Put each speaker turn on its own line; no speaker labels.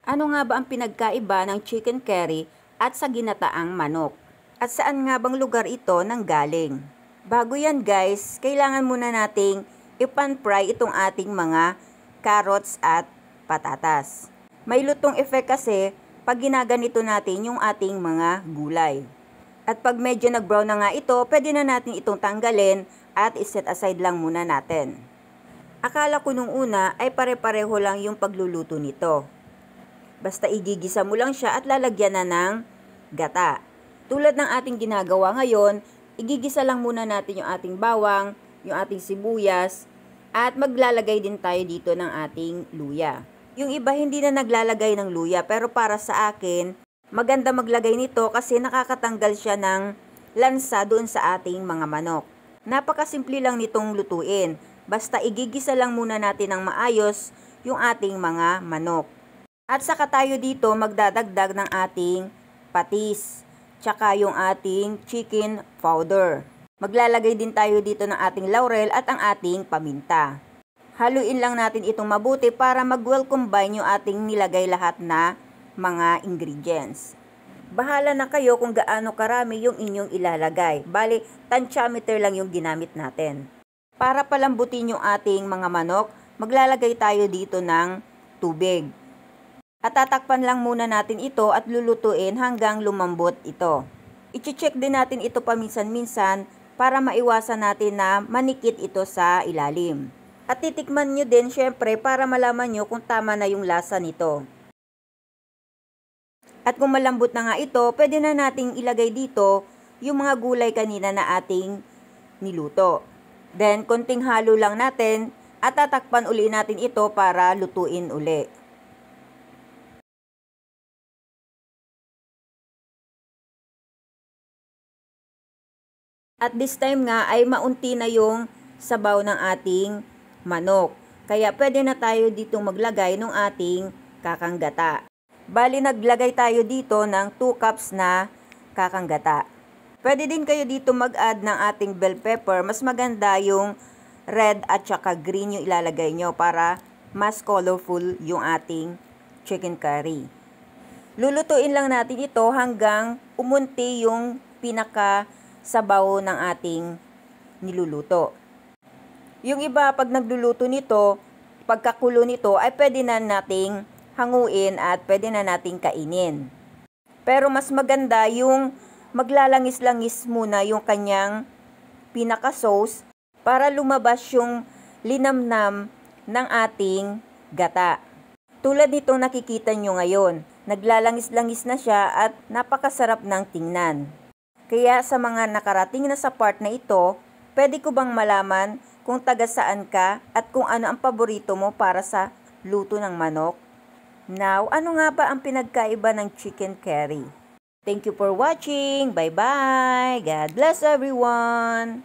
Ano nga ba ang pinagkaiba ng chicken curry at sa ginataang manok? At saan nga bang lugar ito nanggaling? Bago yan guys, kailangan muna nating ipan-fry itong ating mga carrots at patatas. May lutong effect kasi pag ginaganito natin yung ating mga gulay. At pag medyo nag-brown na nga ito, pwede na natin itong tanggalin at iset aside lang muna natin. Akala ko nung una ay pare-pareho lang yung pagluluto nito. Basta igigisa mo lang siya at lalagyan na ng gata. Tulad ng ating ginagawa ngayon, igigisa lang muna natin yung ating bawang, yung ating sibuyas, at maglalagay din tayo dito ng ating luya. Yung iba hindi na naglalagay ng luya, pero para sa akin, maganda maglagay nito kasi nakakatanggal siya ng lansa doon sa ating mga manok. Napakasimple lang nitong lutuin. Basta igigisa lang muna natin ng maayos yung ating mga manok. At saka tayo dito magdadagdag ng ating patis, tsaka yung ating chicken powder. Maglalagay din tayo dito ng ating laurel at ang ating paminta. Haluin lang natin itong mabuti para mag-well combine yung ating nilagay lahat na mga ingredients. Bahala na kayo kung gaano karami yung inyong ilalagay. Bali, tantiameter lang yung ginamit natin. Para palambutin yung ating mga manok, maglalagay tayo dito ng tubig. At tatakpan lang muna natin ito at lulutuin hanggang lumambot ito. I-check din natin ito paminsan-minsan para maiwasan natin na manikit ito sa ilalim. At titikman nyo din syempre para malaman nyo kung tama na yung lasa nito. At kung malambot na nga ito, pwede na nating ilagay dito yung mga gulay kanina na ating niluto. Then, konting halo lang natin at tatakpan uli natin ito para lutuin uli. At this time nga ay maunti na yung sabaw ng ating manok. Kaya pwede na tayo ditong maglagay ng ating kakanggata. Bali naglagay tayo dito ng 2 cups na kakanggata. Pwede din kayo dito mag-add ng ating bell pepper. Mas maganda yung red at saka green yung ilalagay nyo para mas colorful yung ating chicken curry. Lulutuin lang natin ito hanggang umunti yung pinaka sabaw ng ating niluluto. Yung iba pag nagluluto nito, pagkakulo nito ay pwede na nating hanguin at pwede na nating kainin. Pero mas maganda yung maglalangis-langis muna yung kanyang pinaka-sauce para lumabas yung linamnam ng ating gata. Tulad nitong nakikita nyo ngayon, naglalangis-langis na siya at napakasarap ng tingnan. Kaya sa mga nakarating na sa part na ito, pwede ko bang malaman kung taga saan ka at kung ano ang paborito mo para sa luto ng manok? Now, ano nga ba ang pinagkaiba ng chicken curry? Thank you for watching. Bye-bye. God bless everyone.